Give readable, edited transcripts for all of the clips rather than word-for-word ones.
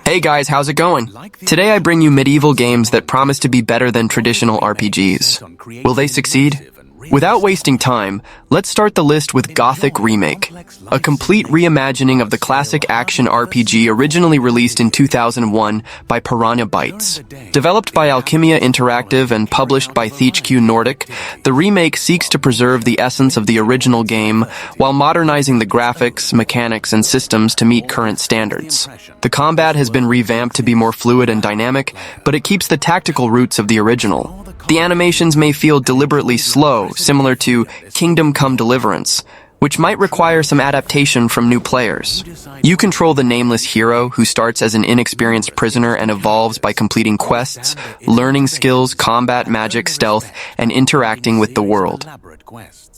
Hey guys, how's it going? Today I bring you medieval games that promise to be better than traditional RPGs. Will they succeed? Without wasting time, let's start the list with Gothic Remake, a complete reimagining of the classic action RPG originally released in 2001 by Piranha Bytes. Developed by Alkahest Interactive and published by THQ Nordic, the remake seeks to preserve the essence of the original game while modernizing the graphics, mechanics, and systems to meet current standards. The combat has been revamped to be more fluid and dynamic, but it keeps the tactical roots of the original. The animations may feel deliberately slow, similar to Kingdom Come Deliverance, which might require some adaptation from new players. You control the nameless hero who starts as an inexperienced prisoner and evolves by completing quests, learning skills, combat, magic, stealth, and interacting with the world.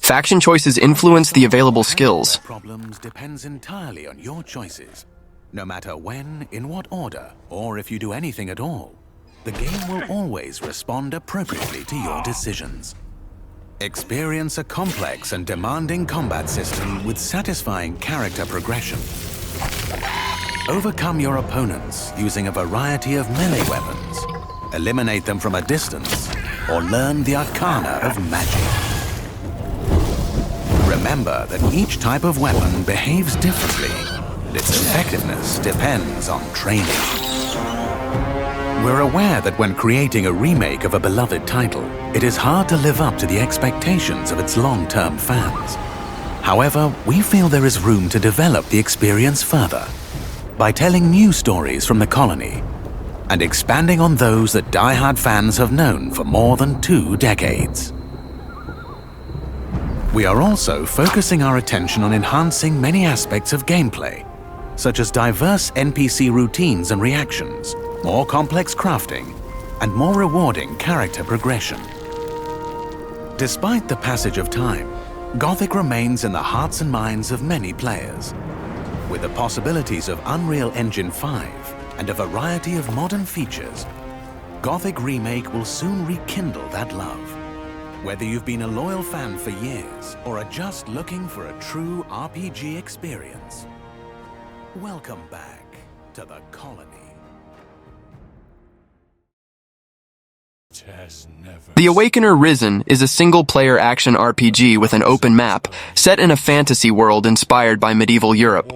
Faction choices influence the available skills. Problems depends entirely on your choices. No matter when, in what order, or if you do anything at all, the game will always respond appropriately to your decisions. Experience a complex and demanding combat system with satisfying character progression. Overcome your opponents using a variety of melee weapons, eliminate them from a distance, or learn the arcana of magic. Remember that each type of weapon behaves differently. Its effectiveness depends on training. We're aware that when creating a remake of a beloved title, it is hard to live up to the expectations of its long-term fans. However, we feel there is room to develop the experience further by telling new stories from the colony and expanding on those that die-hard fans have known for more than 2 decades. We are also focusing our attention on enhancing many aspects of gameplay, such as diverse NPC routines and reactions, more complex crafting, and more rewarding character progression. Despite the passage of time, Gothic remains in the hearts and minds of many players. With the possibilities of Unreal Engine 5 and a variety of modern features, Gothic Remake will soon rekindle that love. Whether you've been a loyal fan for years or are just looking for a true RPG experience, welcome back to the colony. The Awakener Risen is a single-player action RPG with an open map, set in a fantasy world inspired by medieval Europe.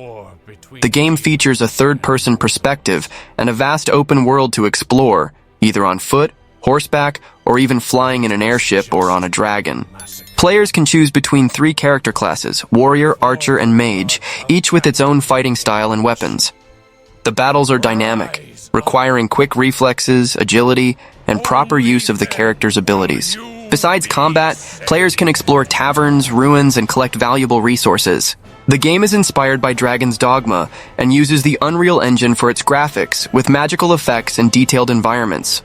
The game features a third-person perspective and a vast open world to explore, either on foot, horseback, or even flying in an airship or on a dragon. Players can choose between 3 character classes, warrior, archer, and mage, each with its own fighting style and weapons. The battles are dynamic, requiring quick reflexes, agility, and proper use of the character's abilities. Besides combat, players can explore taverns, ruins, and collect valuable resources. The game is inspired by Dragon's Dogma and uses the Unreal Engine for its graphics, with magical effects and detailed environments.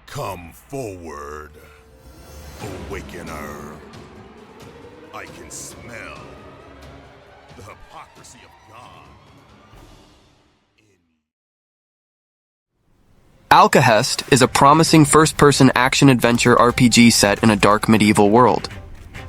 Come forward, Awakener. I can smell the hypocrisy of God. Alkahest is a promising first-person action-adventure RPG set in a dark medieval world.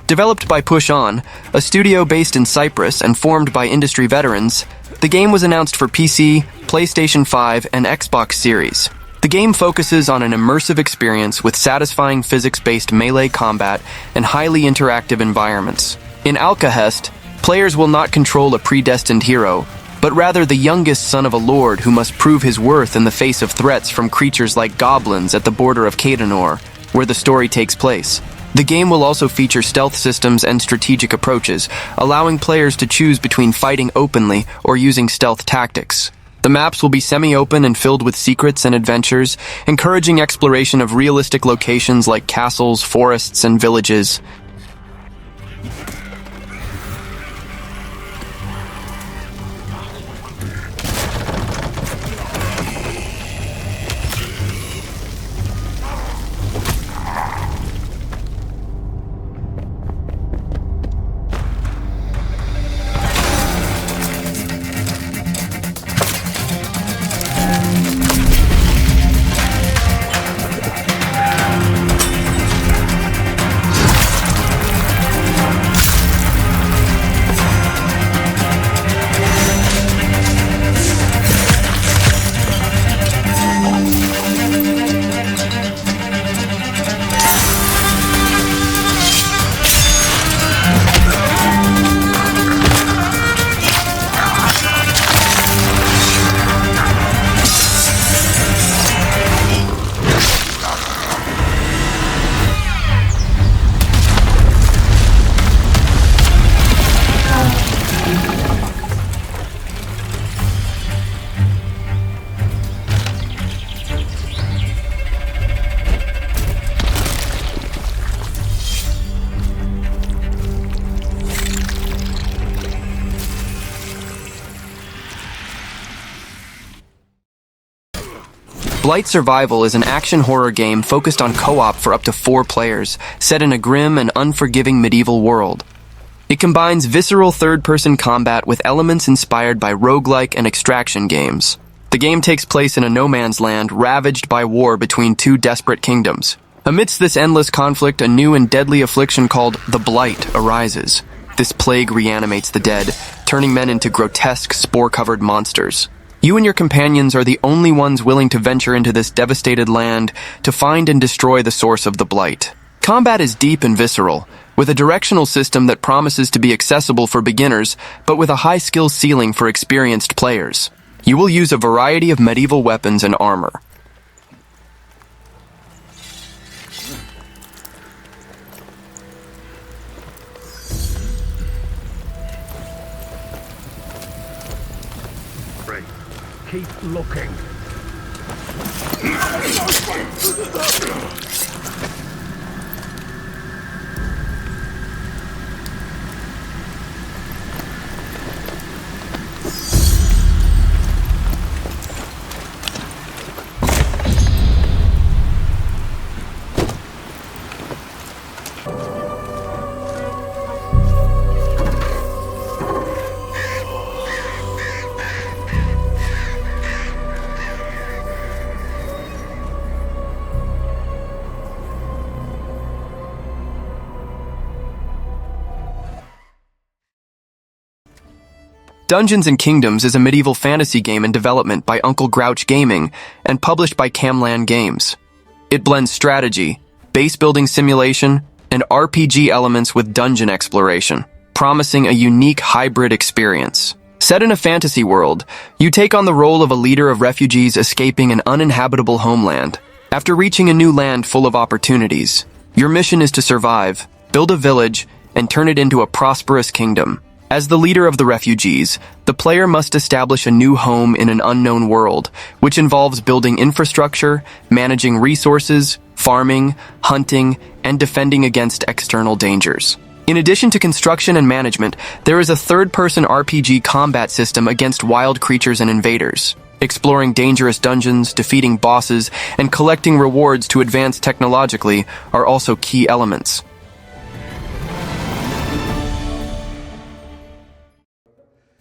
Developed by Push On, a studio based in Cyprus and formed by industry veterans, the game was announced for PC, PlayStation 5, and Xbox Series. The game focuses on an immersive experience with satisfying physics-based melee combat and highly interactive environments. In Alkahest, players will not control a predestined hero, but rather the youngest son of a lord who must prove his worth in the face of threats from creatures like goblins at the border of Cadenor, where the story takes place. The game will also feature stealth systems and strategic approaches, allowing players to choose between fighting openly or using stealth tactics. The maps will be semi-open and filled with secrets and adventures, encouraging exploration of realistic locations like castles, forests, and villages. Blight Survival is an action horror game focused on co-op for up to 4 players, set in a grim and unforgiving medieval world. It combines visceral third-person combat with elements inspired by roguelike and extraction games. The game takes place in a no-man's land ravaged by war between 2 desperate kingdoms. Amidst this endless conflict, a new and deadly affliction called the Blight arises. This plague reanimates the dead, turning men into grotesque, spore-covered monsters. You and your companions are the only ones willing to venture into this devastated land to find and destroy the source of the Blight. Combat is deep and visceral, with a directional system that promises to be accessible for beginners, but with a high skill ceiling for experienced players. You will use a variety of medieval weapons and armor. Keep looking. Dungeons & Kingdoms is a medieval fantasy game in development by Uncle Grouch Gaming and published by Camland Games. It blends strategy, base-building simulation, and RPG elements with dungeon exploration, promising a unique hybrid experience. Set in a fantasy world, you take on the role of a leader of refugees escaping an uninhabitable homeland. After reaching a new land full of opportunities, your mission is to survive, build a village, and turn it into a prosperous kingdom. As the leader of the refugees, the player must establish a new home in an unknown world, which involves building infrastructure, managing resources, farming, hunting, and defending against external dangers. In addition to construction and management, there is a third-person RPG combat system against wild creatures and invaders. Exploring dangerous dungeons, defeating bosses, and collecting rewards to advance technologically are also key elements.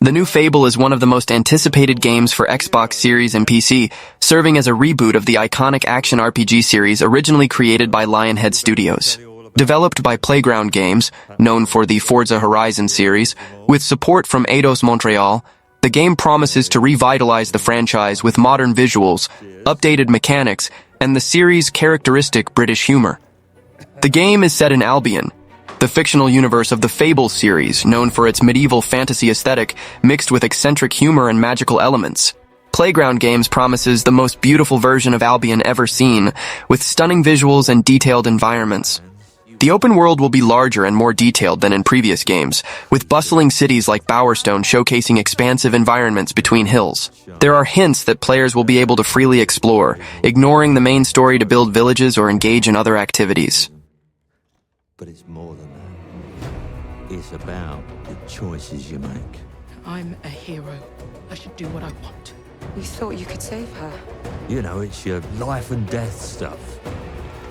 The new Fable is one of the most anticipated games for Xbox Series and PC, serving as a reboot of the iconic action RPG series originally created by Lionhead Studios. Developed by Playground Games, known for the Forza Horizon series, with support from Eidos Montreal, the game promises to revitalize the franchise with modern visuals, updated mechanics, and the series' characteristic British humor. The game is set in Albion, the fictional universe of the Fable series, known for its medieval fantasy aesthetic mixed with eccentric humor and magical elements. Playground Games promises the most beautiful version of Albion ever seen, with stunning visuals and detailed environments. The open world will be larger and more detailed than in previous games, with bustling cities like Bowerstone showcasing expansive environments between hills. There are hints that players will be able to freely explore, ignoring the main story to build villages or engage in other activities. But it's more than that. It's about the choices you make. I'm a hero. I should do what I want. You thought you could save her? You know, it's your life and death stuff.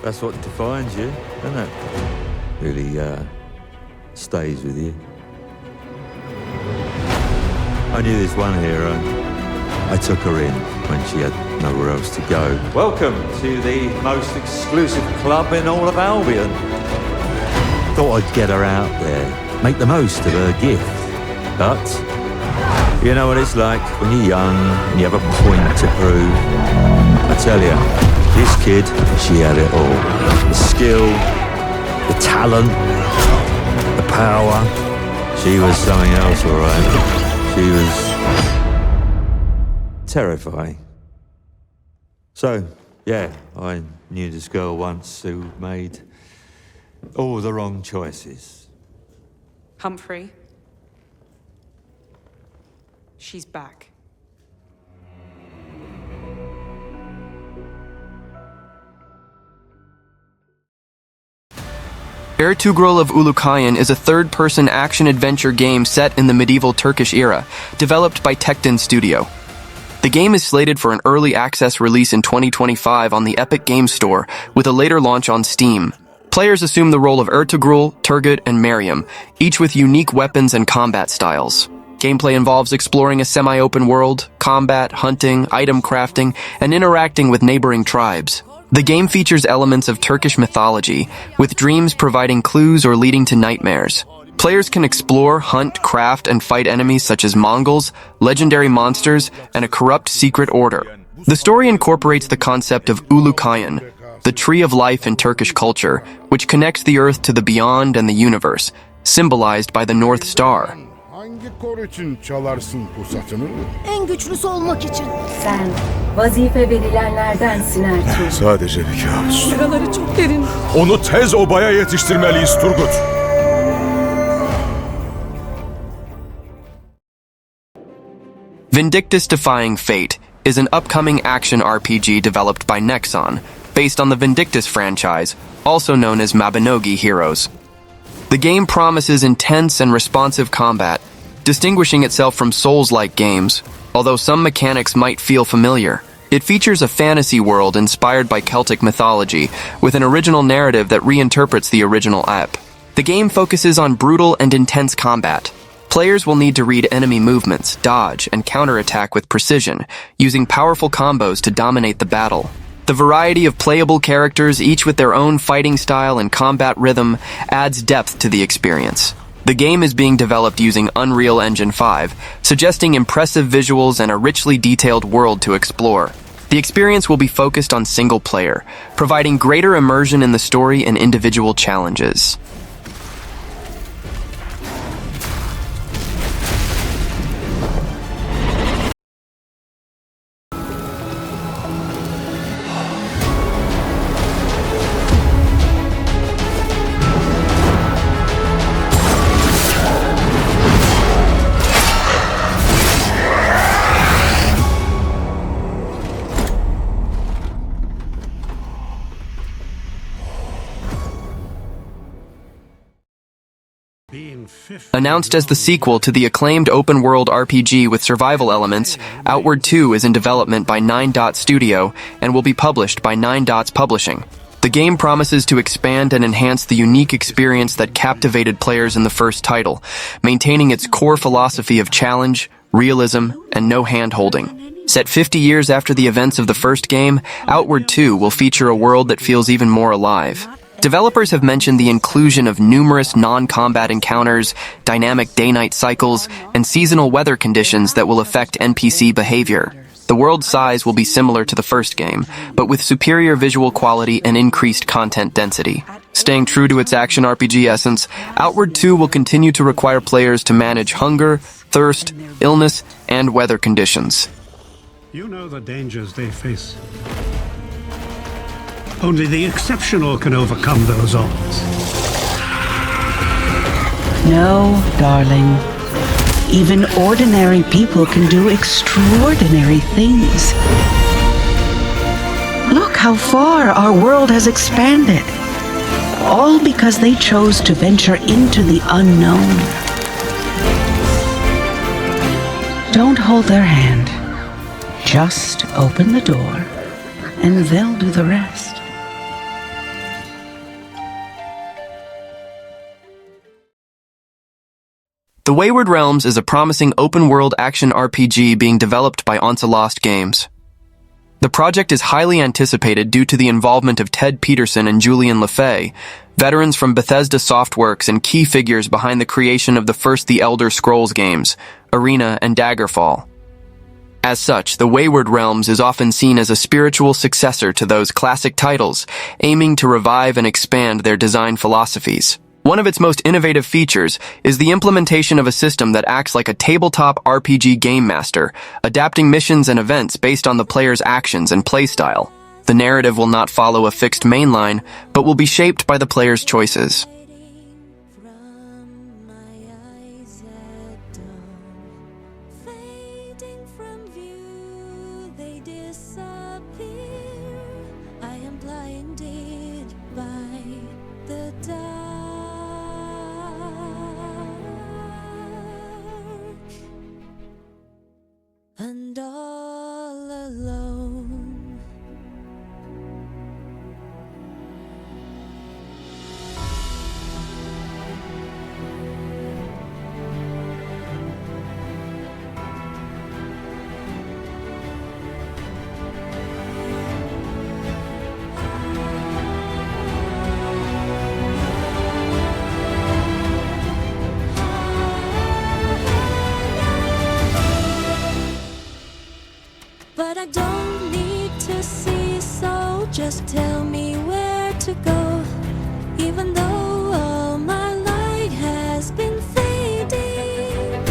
That's what defines you, isn't it? Really, stays with you. I knew this one hero. I took her in when she had nowhere else to go. Welcome to the most exclusive club in all of Albion. Thought I'd get her out there, make the most of her gift. But, you know what it's like when you're young and you have a point to prove. I tell you, this kid, she had it all. The skill, the talent, the power. She was something else, all right. She was terrifying. So, yeah, I knew this girl once who made all the wrong choices. Humphrey? She's back. Ertugrul of Ulukayin is a third-person action-adventure game set in the medieval Turkish era, developed by Tekton Studio. The game is slated for an early access release in 2025 on the Epic Games Store, with a later launch on Steam. Players assume the role of Ertugrul, Turgut, and Meryem, each with unique weapons and combat styles. Gameplay involves exploring a semi-open world, combat, hunting, item crafting, and interacting with neighboring tribes. The game features elements of Turkish mythology, with dreams providing clues or leading to nightmares. Players can explore, hunt, craft, and fight enemies such as Mongols, legendary monsters, and a corrupt secret order. The story incorporates the concept of Ulukayin, the tree of life in Turkish culture, which connects the earth to the beyond and the universe, symbolized by the North Star. Hangi kor için çalarsın pusatını? En güçlüsü olmak için. Sen vazife verilenlerdensin Ertuğrul. Sadece bir kabus. Yaraları çok derin. Onu tez obaya yetiştirmeliyiz Turgut. Vindictus Defying Fate is an upcoming action RPG developed by Nexon, based on the Vindictus franchise, also known as Mabinogi Heroes. The game promises intense and responsive combat, distinguishing itself from Souls-like games, although some mechanics might feel familiar. It features a fantasy world inspired by Celtic mythology, with an original narrative that reinterprets the original ep. The game focuses on brutal and intense combat. Players will need to read enemy movements, dodge, and counterattack with precision, using powerful combos to dominate the battle. The variety of playable characters, each with their own fighting style and combat rhythm, adds depth to the experience. The game is being developed using Unreal Engine 5, suggesting impressive visuals and a richly detailed world to explore. The experience will be focused on single player, providing greater immersion in the story and individual challenges. Announced as the sequel to the acclaimed open-world RPG with survival elements, Outward 2 is in development by 9 Dot Studio and will be published by 9 Dots Publishing. The game promises to expand and enhance the unique experience that captivated players in the first title, maintaining its core philosophy of challenge, realism, and no hand-holding. Set 50 years after the events of the first game, Outward 2 will feature a world that feels even more alive. Developers have mentioned the inclusion of numerous non-combat encounters, dynamic day-night cycles, and seasonal weather conditions that will affect NPC behavior. The world size will be similar to the first game, but with superior visual quality and increased content density. Staying true to its action RPG essence, Outward 2 will continue to require players to manage hunger, thirst, illness, and weather conditions. You know the dangers they face. Only the exceptional can overcome those odds. No, darling. Even ordinary people can do extraordinary things. Look how far our world has expanded. All because they chose to venture into the unknown. Don't hold their hand. Just open the door, and they'll do the rest. The Wayward Realms is a promising open-world action RPG being developed by Onslaught Games. The project is highly anticipated due to the involvement of Ted Peterson and Julian LaFay, veterans from Bethesda Softworks and key figures behind the creation of the first The Elder Scrolls games, Arena and Daggerfall. As such, the Wayward Realms is often seen as a spiritual successor to those classic titles, aiming to revive and expand their design philosophies. One of its most innovative features is the implementation of a system that acts like a tabletop RPG game master, adapting missions and events based on the player's actions and playstyle. The narrative will not follow a fixed mainline, but will be shaped by the player's choices. And all alone. But I don't need to see, so just tell me where to go. Even though all my light has been fading,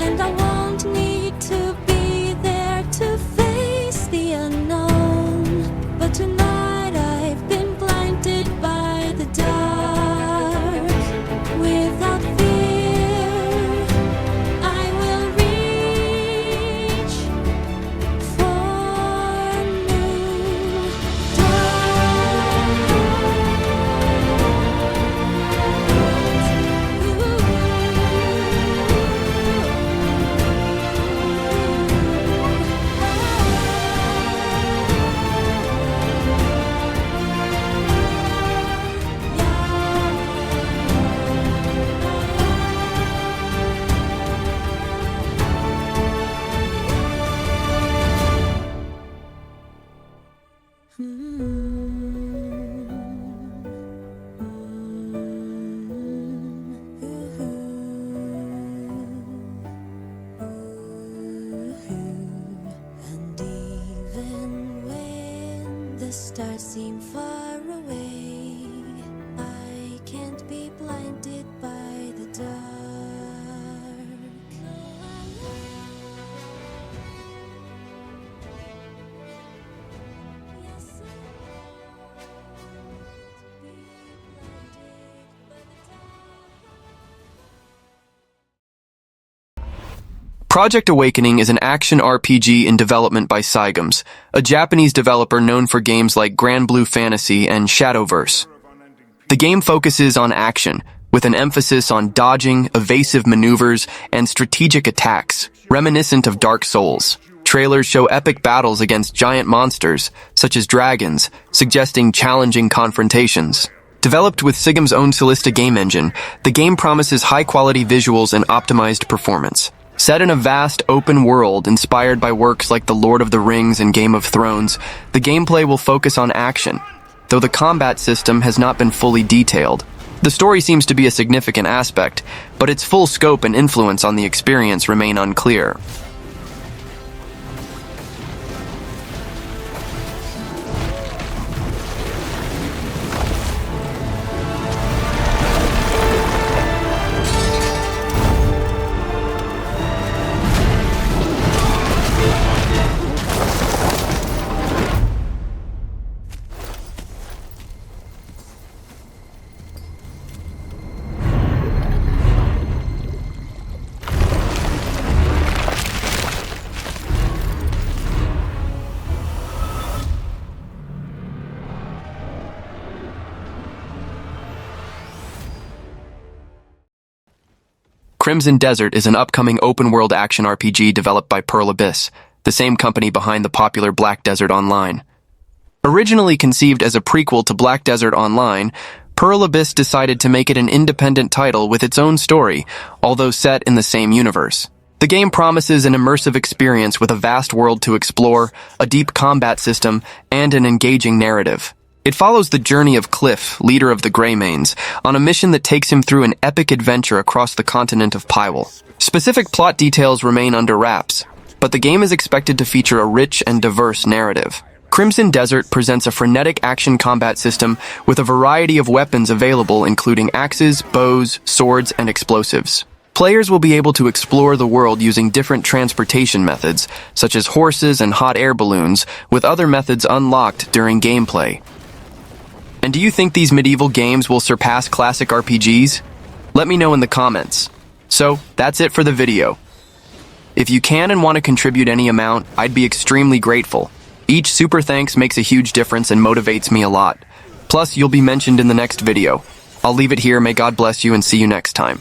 and I won't need to be there to face the unknown. But tonight I've been blinded by the dark. Without fear, I will reach for new And even when the stars seem far away, I can't be blinded by the dark. Yes, I won't be blinded by the dark. Project Awakening is an action RPG in development by Cygames, a Japanese developer known for games like Grand Blue Fantasy and Shadowverse. The game focuses on action, with an emphasis on dodging, evasive maneuvers, and strategic attacks, reminiscent of Dark Souls. Trailers show epic battles against giant monsters, such as dragons, suggesting challenging confrontations. Developed with Sigam's own Solista game engine, the game promises high-quality visuals and optimized performance. Set in a vast, open world inspired by works like The Lord of the Rings and Game of Thrones, the gameplay will focus on action, though the combat system has not been fully detailed. The story seems to be a significant aspect, but its full scope and influence on the experience remain unclear. Crimson Desert is an upcoming open-world action RPG developed by Pearl Abyss, the same company behind the popular Black Desert Online. Originally conceived as a prequel to Black Desert Online, Pearl Abyss decided to make it an independent title with its own story, although set in the same universe. The game promises an immersive experience with a vast world to explore, a deep combat system, and an engaging narrative. It follows the journey of Cliff, leader of the Greymanes, on a mission that takes him through an epic adventure across the continent of Pyrel. Specific plot details remain under wraps, but the game is expected to feature a rich and diverse narrative. Crimson Desert presents a frenetic action combat system with a variety of weapons available, including axes, bows, swords, and explosives. Players will be able to explore the world using different transportation methods, such as horses and hot air balloons, with other methods unlocked during gameplay. And do you think these medieval games will surpass classic RPGs? Let me know in the comments. So, that's it for the video. If you can and want to contribute any amount, I'd be extremely grateful. Each super thanks makes a huge difference and motivates me a lot. Plus, you'll be mentioned in the next video. I'll leave it here, may God bless you, and see you next time.